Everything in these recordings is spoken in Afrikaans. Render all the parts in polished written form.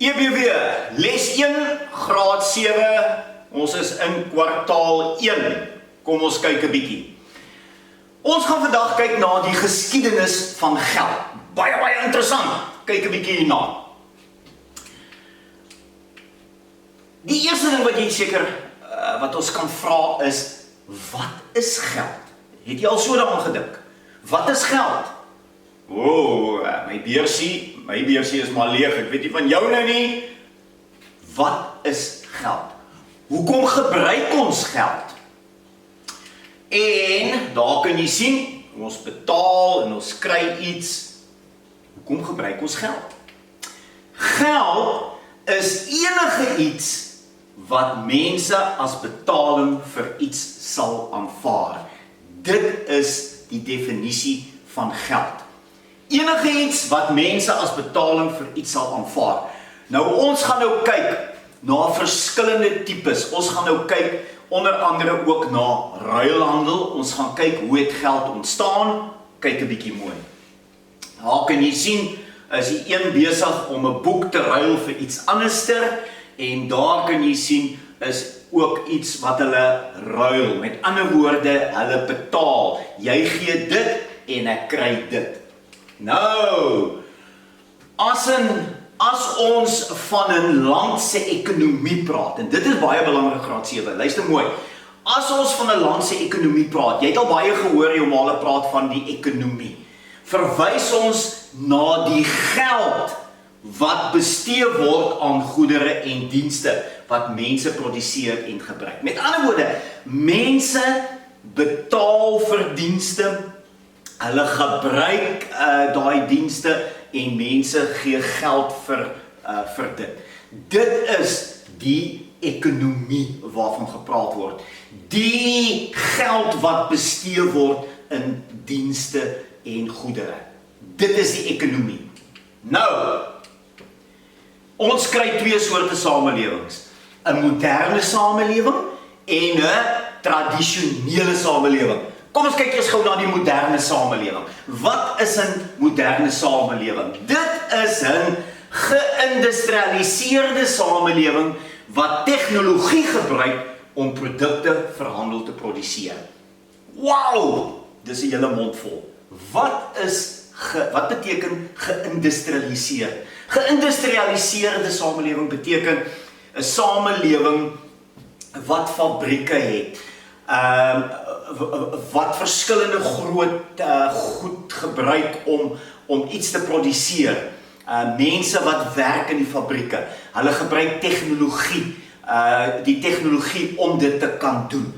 EBW, les 1, graad 7, ons is in kwartaal 1. Kom ons kyk 'n bietjie. Ons gaan vandag kyk na die geskiedenis van geld. Baie interessant. Kyk 'n bietjie hierna. Die eerste ding wat jy seker wat ons kan vra is, wat is geld? Het jy al so daaraan gedink? Wat is geld? My beursie is maar leeg. Ek weet nie van jou nou nie. Wat is geld? Hoekom gebruik ons geld? En daar kan jy sien, ons betaal en ons kry iets. Hoekom gebruik ons geld? Geld is enige iets wat mense as betaling vir iets sal aanvaar. Dit is die definisie van geld. Enige iets wat mense as betaling vir iets sal aanvaar. Nou ons gaan nou kyk na verskillende tipes. Ons gaan nou kyk onder andere ook na ruilhandel. Ons gaan kyk hoe het geld ontstaan. Kyk 'n bietjie mooi. Daar kan jy sien, is die een besig om 'n boek te ruil vir iets anderster. En daar kan jy sien, is ook iets wat hulle ruil. Met ander woorde, hulle betaal. Jy gee dit en ek kry dit. Nou, as ons van 'n land se ekonomie praat, en dit is baie belangrik graad 7, luister mooi. As ons van 'n land se ekonomie praat, jy het al baie gehoor jy omale praat van die ekonomie. Verwys ons na die geld wat bestee word aan goedere en dienste wat mense produseer en gebruik. Met ander woorde, mense betaal vir dienste, hulle gebruik daai dienste en mense gee geld vir dit. Dit is die ekonomie waarvan gepraat word. Die geld wat bestee word in dienste en goedere. Dit is die ekonomie. Nou, ons kry twee soorte samelewings. 'n moderne samelewing en 'n tradisionele samelewing. Kom ons kyk eers gou na die moderne samelewing. Wat is 'n moderne samelewing? Dit is 'n geïndustrialiseerde samelewing wat tegnologie gebruik om produkte vir handel te produseer. Wow! Dis 'n hele mond vol. Wat beteken geïndustrialiseerd? Geïndustrialiseerde samelewing beteken 'n samelewing wat fabrieke het, wat verskillende goed gebruik om iets te produseer. Mense wat werk in die fabrieke, hulle gebruik tegnologie, die tegnologie om dit te kan doen.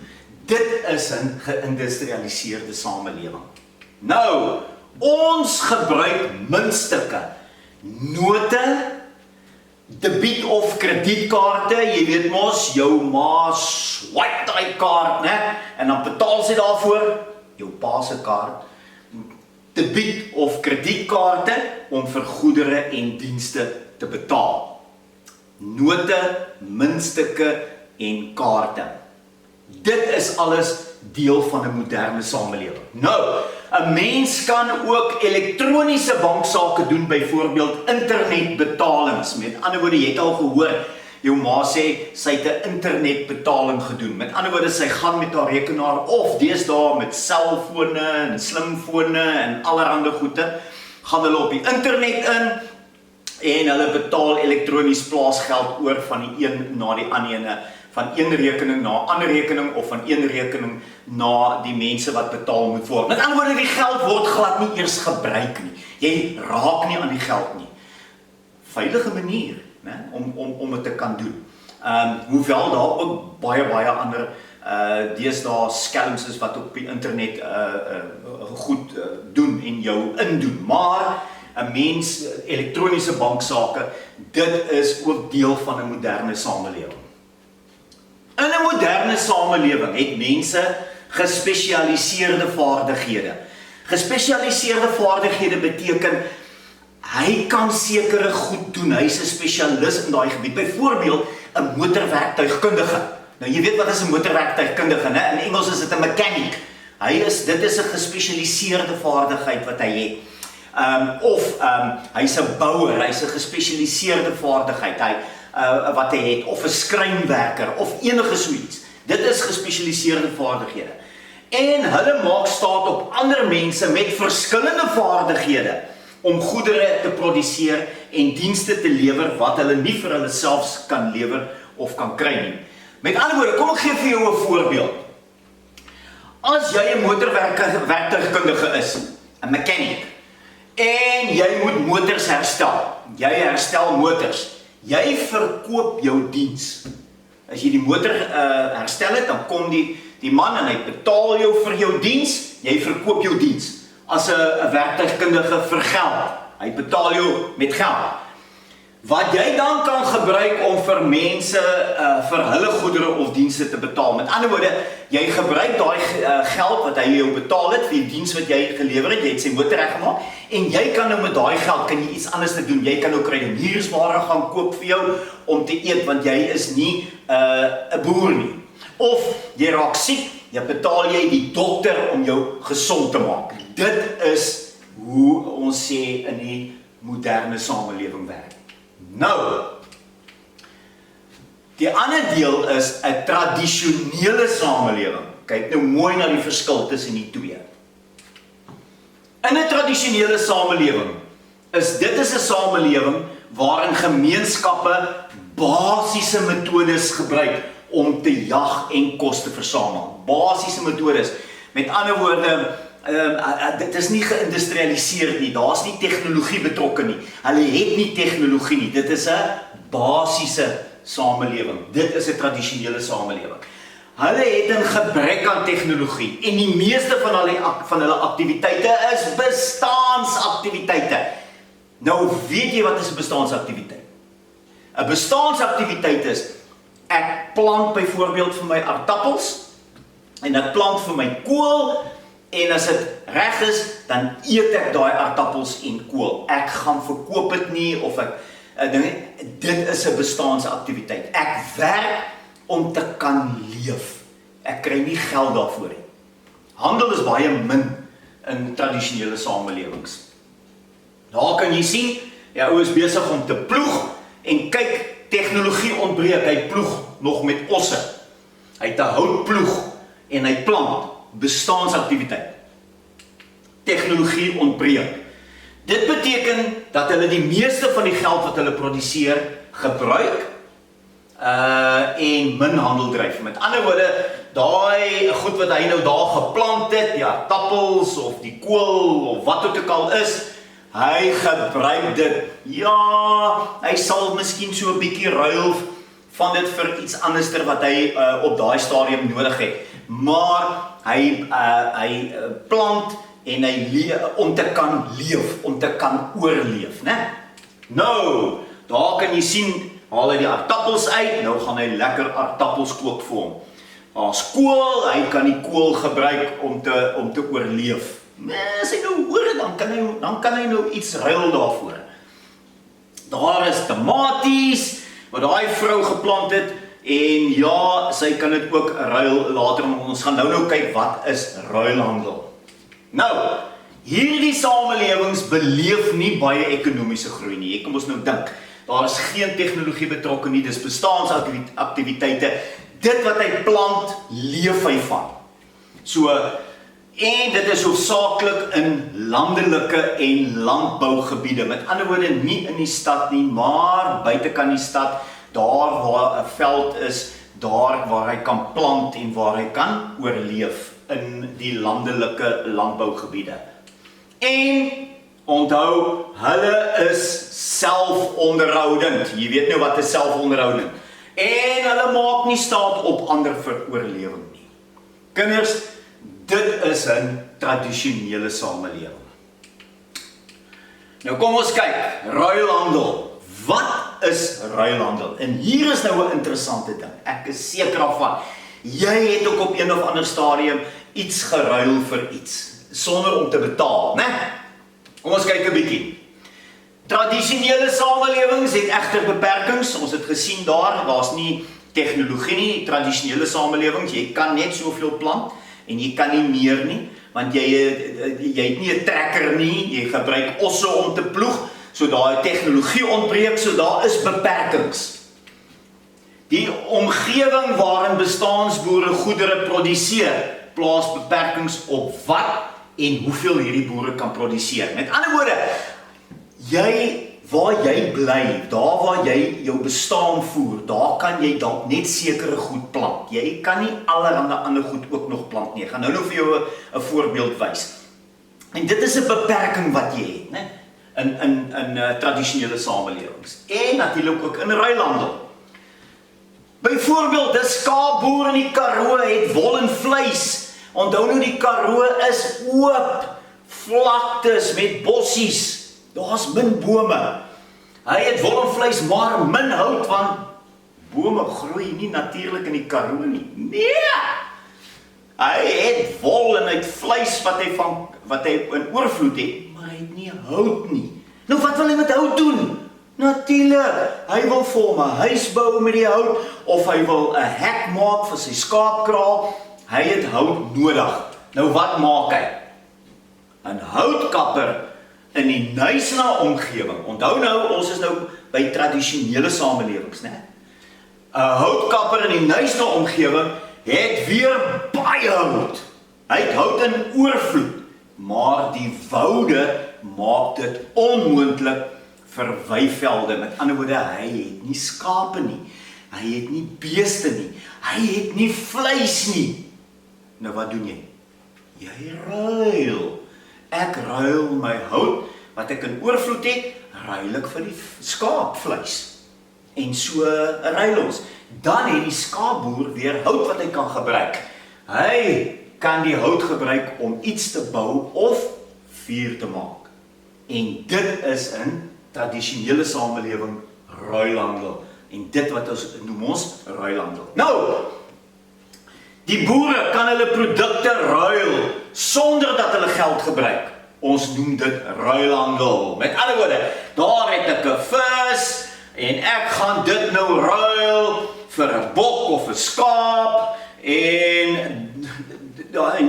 Dit is 'n geïndustrialiseerde samelewing. Nou, ons gebruik muntstukke, note, debiet of kredietkaarte. Jy weet mos, jou ma swipe daai kaart, né? En dan betaal sy daarvoor, jou pa se kaart. Debiet of kredietkaarte om vir goedere en dienste te betaal. Note, muntstukke en kaarte. Dit is alles deel van 'n moderne samelewing. Nou, 'n mens kan ook elektroniese banksaake doen, byvoorbeeld internetbetalings. Met ander woorde, jy het al gehoor, jou ma sê sy het 'n internetbetaling gedoen. Met ander woorde, sy gaan met haar rekenaar of deesdae met selfone en slimfone en allerlei goede, gaan hulle op die internet in en hulle betaal elektronies plaasgeld oor van die een na die ander ene. Van een rekening na 'n ander rekening of van een rekening na die mense wat betaal moet word. Met ander woorde, die geld word glad nie eers gebruik nie. Jy raak nie aan die geld nie. Veilige manier, né, om dit te kan doen. Hoewel daar ook baie ander deesdae skelms is wat op die internet goed doen en jou indoen. Maar 'n mens elektroniese banksaake, dit is ook deel van 'n moderne samelewing. In 'n moderne samelewing het mense gespesialiseerde vaardighede. Gespesialiseerde vaardighede beteken hy kan sekere goed doen. Hy's 'n spesialis in daai gebied. Byvoorbeeld 'n motorwerktuigkundige. Nou jy weet wat is 'n motorwerktuigkundige, né? In Engels is dit 'n mechanic. Dit is 'n gespesialiseerde vaardigheid wat hy het. Hy's 'n bouer, hy's 'n gespesialiseerde vaardigheid, wat hy het, of 'n skrynwerker, of enige so iets. Dit is gespesialiseerde vaardighede. En hulle maak staat op ander mense met verskillende vaardighede om goedere te produseer en dienste te lewer wat hulle nie vir hulle selfs kan lewer of kan kry nie. Met ander woorde, kom ek gee vir jou 'n voorbeeld. As jy 'n motorwerktuigkundige is, 'n mechanic, en jy moet motors herstel, jy herstel motors, jy verkoop jou diens. As jy die motor herstel het, dan kom die man en hy betaal jou vir jou diens, jy verkoop jou diens. As 'n werktuigkundige vir geld, hy betaal jou met geld. Wat jy dan kan gebruik om vir mense, vir hulle goedere of dienste te betaal. Met ander woorde, jy gebruik daai geld wat hy jou betaal het, vir die diens wat jy gelewer het, jy het sy motor reggemaak, en jy kan nou met daai geld, kan jy iets anders te doen. Jy kan nou kruideniersware gaan koop vir jou, om te eet, want jy is nie 'n boer nie. Of, jy raak siek, jy betaal jy die dokter om jou gesond te maak. Dit is hoe ons sê in die moderne samelewing werk. Nou, die ander deel is 'n tradisionele samelewing. Kyk nou mooi na die verskil tussen die twee. In 'n tradisionele samelewing is dit 'n samelewing waarin gemeenskappe basiese metodes gebruik om te jag en kos te versamel. Basiese metodes. Met ander woorde, dit is nie geïndustrialiseer nie, daar is nie tegnologie betrokke nie. Hulle het nie tegnologie nie, dit is 'n basiese samelewing. Dit is 'n tradisionele samelewing. Hulle het 'n gebrek aan tegnologie en die meeste van hulle aktiwiteite is bestaansaktiwiteite. Nou weet jy wat is 'n bestaansaktiwiteit? 'n Bestaansaktiwiteit is, ek plant byvoorbeeld vir my aardappels en ek plant vir my kool. En as dit reg is, dan eet ek daai aardappels en kool. Ek gaan verkoop dit nie, of dit is 'n bestaansaktiwiteit. Ek werk om te kan leef. Ek kry nie geld daarvoor nie. Handel is baie min in tradisionele samelewings. Daar kan jy sien, ja, ou is besig om te ploeg, en kyk, tegnologie ontbreek, hy ploeg nog met osse. Hy het 'n houtploeg, en hy plant. Bestaansaktiwiteit. Tegnologie ontbreek. Dit beteken dat hulle die meeste van die geld wat hulle produseer gebruik en min handel dryf. Met ander woorde, daai goed wat hy nou daar geplant het, die aardappels of die kool of wat ook al is, hy gebruik dit. Ja, hy sal miskien so 'n bietjie ruil van dit vir iets anderster wat hy op daai stadium nodig het. Maar hy plant en hy om te kan leef, om te kan oorleef, né? Nou, daar kan jy sien, haal hy die aardappels uit, nou gaan hy lekker aardappels kook vir hom. As kool, hy kan die kool gebruik om te oorleef. As hy nou hoor, dan kan hy nou iets ruil daarvoor. Daar is tomaties, wat daai vrou geplant het, en ja, sy kan dit ook ruil later, maar ons gaan nou kyk wat is ruilhandel. Nou, hierdie samelewings beleef nie baie ekonomiese groei nie. Ek kom ons nou dink, daar is geen tegnologie betrokke nie, dis bestaansaktiwiteite. Dit wat hy plant, leef hy van. So, en dit is hoofsaaklik in landelike en landbougebiede. Met ander woorde, nie in die stad nie, maar buitekant die stad, daar waar 'n veld is, daar waar hy kan plant en waar hy kan oorleef in die landelike landbougebiede. En onthou, hulle is selfonderhoudend. Jy weet nou wat is selfonderhoudend. En hulle maak nie staat op ander vir oorlewing nie. Kinders, dit is 'n tradisionele samelewing. Nou kom ons kyk, ruilhandel. Wat is ruilhandel? En hier is nou 'n interessante ding. Ek is seker daarvan. Jy het ook op een of ander stadium iets geruil vir iets, sonder om te betaal, né? Kom ons kyk 'n bietjie. Tradisionele samelewings het egter beperkings. Ons het gesien daar's nie tegnologie nie. Tradisionele samelewings, jy kan net soveel plant en jy kan nie meer nie. want jy het nie 'n trekker nie, jy gebruik osse om te ploeg, so daai tegnologie ontbreek, so daar is beperkings. Die omgewing waarin bestaansboere goedere produseer, plaas beperkings op wat en hoeveel hierdie boere kan produseer. Met ander woorde, waar jy bly, daar waar jy jou bestaan voer, daar kan jy dalk net sekere goed plant. Jy kan nie allerhande ander goed ook nog plant nie. Ek gaan nou vir jou 'n voorbeeld wys. En dit is 'n beperking wat jy het, né? In tradisionele samelewings. En natuurlik ook in ruilhandel. Byvoorbeeld, 'n skaapboer in die Karoo het wol en vleis. Onthou nou, die Karoo is oop vlaktes met bossies. Daar's min bome. Hy het wol en vleis, maar min hout, want bome groei nie natuurlik in die Karoo nie. Nee! Hy het wol en hy het vleis wat hy in oorvloed het, maar hy het nie hout nie. Nou wat wil hy met hout doen? Natuurlik, hy wil vir hom 'n huis bou met die hout, of hy wil 'n hek maak vir sy skaapkraal. Hy het hout nodig. Nou wat maak hy? 'n houtkapper in die Knysna omgewing. Onthou nou, ons is nou by tradisionele samelewings, né? 'n houtkapper in die Knysna omgewing het weer baie hout. Hy het hout in oorvloed, maar die woude maak dit onmoontlik vir weivelde. Met ander woorde, hy het nie skape nie, hy het nie beeste nie, hy het nie vleis nie. Nou wat doen jy? Jy ruil. Ek ruil my hout, wat ek in oorvloed het, ruil ek vir die skaapvleis. En so ruil ons. Dan het die skaapboer weer hout wat hy kan gebruik. Hy kan die hout gebruik om iets te bou of vuur te maak. En dit is in tradisionele samelewing ruilhandel. En dit wat ons noem ons ruilhandel. Nou, die boere kan hulle produkte ruil sonder dat hulle geld gebruik. Ons noem dit ruilhandel. Met ander woorde, daar het ek 'n vis en ek gaan dit nou ruil vir 'n bok of 'n skaap en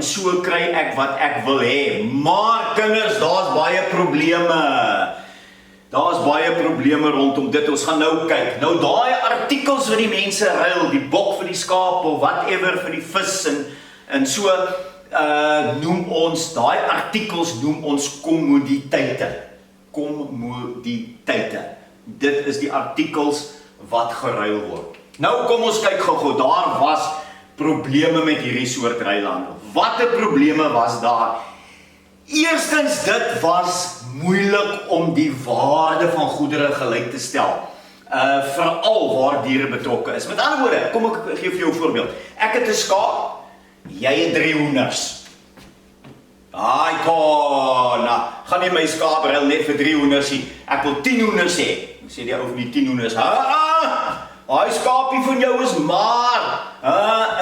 so kry ek wat ek wil hê. Maar kinders, daar's baie probleme. Daar's baie probleme rondom dit. Ons gaan nou kyk. Nou daai artikels wat die mense ruil, die bok vir die skaap of whatever vir die vis en so noem ons, daai artikels noem ons kommoditeite. Kommoditeite. Dit is die artikels wat geruil word. Nou kom ons kyk gou-gou. Daar was probleme met hierdie soort ruilhandel. Watter probleme was daar? Eerstens, dit was moeilik om die waarde van goedere gelyk te stel. Veral waar diere betrokke is. Met ander woorde, kom ek gee vir jou 'n voorbeeld. Ek het 'n skaap, jy het 3 hoenders. Ai, kona, gaan nie my skaap ruil net vir 3 hoenders nie. Ek wil 10 hoenders hê. Ek sê die ou vir die 10 hoenders. Daai skaapie van jou is maar.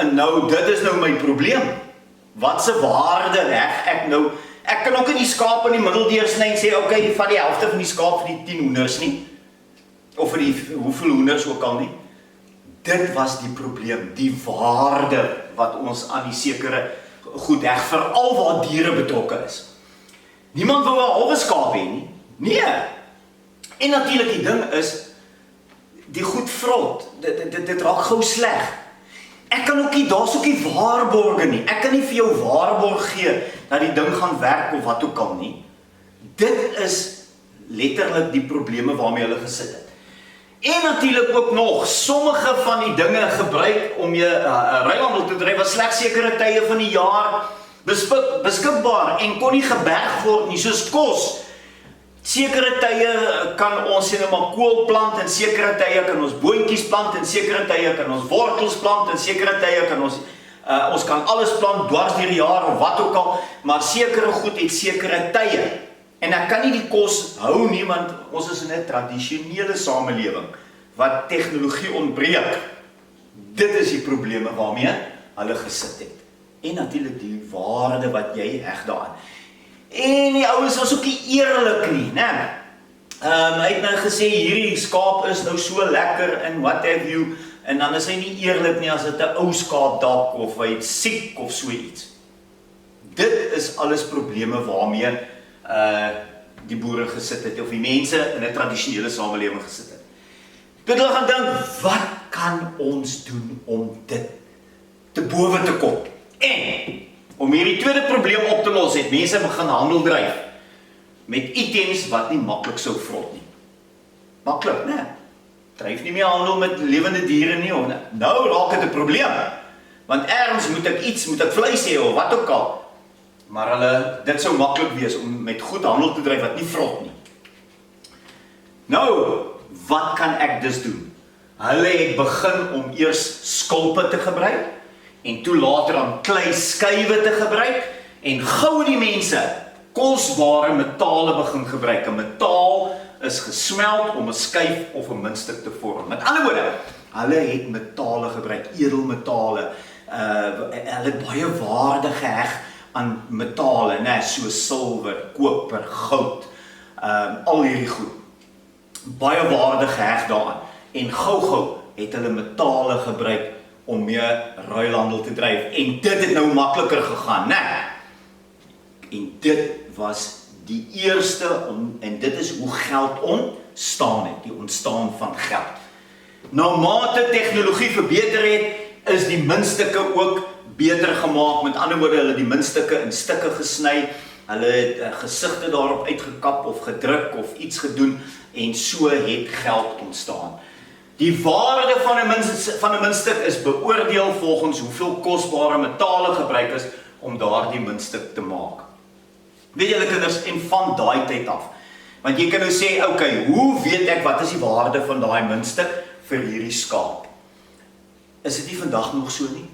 En nou, dit is nou my probleem. Wat se waarde reg ek nou? Ek kan ook in die skaap in die middel deursny en sê, okay, vat die helfte van die skaap vir die 10 hoenders nie. Of vir die hoeveel hoenders ook al nie. Dit was die probleem, die waarde wat ons aan die sekere goed heg, veral waar diere betrokke is. Niemand wil 'n halwe skaap hê nie. Nee. En natuurlik die ding is, die goed vrot, dit raak gou sleg. Ek kan ook nie, daar's ook nie waarborge nie. Ek kan nie vir jou waarborg gee dat die ding gaan werk of wat ook al nie. Dit is letterlik die probleme waarmee hulle gesit het. En natuurlik ook nog, sommige van die dinge gebruik om jy ruilhandel te dryf, was slegs sekere tye van die jaar beskikbaar en kon nie geberg word nie, soos kos. Sekere tye kan ons sê nou maar kool plant, en sekere tye kan ons boontjies plant, en sekere tye kan ons wortels plant, en sekere tye kan ons kan alles plant dwars deur die jaar of wat ook al, maar sekere goed het sekere tye. En ek kan nie die kos hou nie, want ons is in 'n tradisionele samelewing wat tegnologie ontbreek. Dit is die probleme waarmee hulle gesit het. En natuurlik die waarde wat jy heg daaraan. En die ouens was ook nie eerlik nie, né? Hy het nou gesê hierdie skaap is nou so lekker en what have you, en dan is hy nie eerlik nie as dit 'n ou skaap dalk of hy siek of so iets. dit is alles probleme waarmee die boere gesit het, of die mense in 'n tradisionele samelewing gesit het. Toe hulle gaan dink, wat kan ons doen om dit te bowe te kom? En om hierdie tweede probleem op te los, het mense begin handel dryf met items wat nie maklik sou vrot nie. Maklik, né? Dryf nie meer handel met lewende diere nie, of nou raak dit 'n probleem. Want ergens moet ek vleis hê of wat ook al. Maar dit sou maklik wees om met goed handel te dryf wat nie vrot nie. Nou, wat kan ek dus doen? Hulle het begin om eers skulpe te gebruik, en toe later aan klei skywe te gebruik, en gou het die mense kosbare metale begin gebruik. 'n Metaal is gesmeld om 'n skyf of 'n muntstuk te vorm. Met ander woorde, hulle het metale gebruik, edelmetale, hulle het baie waarde geheg aan metale, né, so silwer, koper, goud, al hierdie goed. Baie waarde geheg daaraan. En gou het hulle metale gebruik om meer ruilhandel te dryf. En dit het nou makliker gegaan, né? En dit was die eerste, en dit is hoe geld ontstaan het, die ontstaan van geld. Nou mate tegnologie verbeter het, is die muntstukke ook beter gemaak. Met ander woorde, hulle die muntstukke in stukke gesny, hulle het gesigte daarop uitgekap of gedruk of iets gedoen, en so het geld ontstaan. Die waarde van 'n muntstuk is beoordeel volgens hoeveel kosbare metale gebruik is om daardie muntstuk te maak. Weet julle kinders, en van daai tyd af, want jy kan nou sê, okay, hoe weet ek wat is die waarde van daai muntstuk vir hierdie skaap? Is dit nie vandag nog so nie?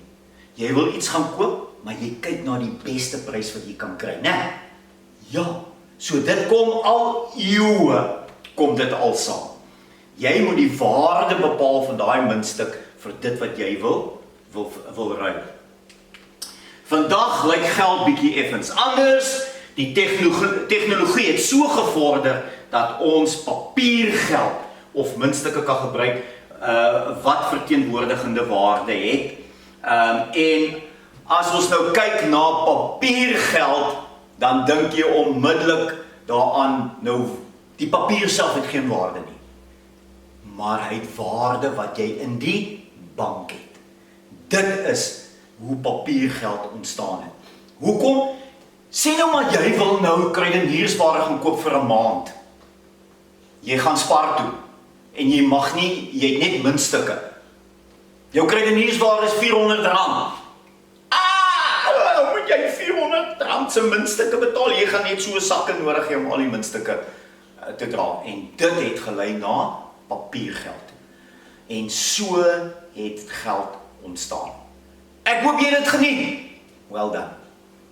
Jy wil iets gaan koop, maar jy kyk na die beste prys wat jy kan kry, né? Ja, so dit kom al eeue, kom dit al saam. Jy moet die waarde bepaal van daai muntstuk vir dit wat jy wil ruil. Vandag lyk geld bietjie effens anders. Die tegnologie het so gevorder dat ons papiergeld of muntstukke kan gebruik wat verteenwoordigende waarde het. En as ons nou kyk na papiergeld, dan dink jy onmiddellik daaraan, nou die papier self het geen waarde nie. Maar hy het waarde wat jy in die bank het. Dit is hoe papiergeld ontstaan het. Hoekom? Sê nou maar jy wil nou kruideniersware gaan koop vir 'n maand. Jy gaan Spar toe en jy het net muntstukke. Jou kruideniersware is R400. Moet jy R400 se muntstukke betaal? Jy gaan net so 'n sakke nodig hê om al die muntstukke te dra. En dit het gelei na papiergeld. En so het geld ontstaan. Ek hoop jy het dit geniet. Well done.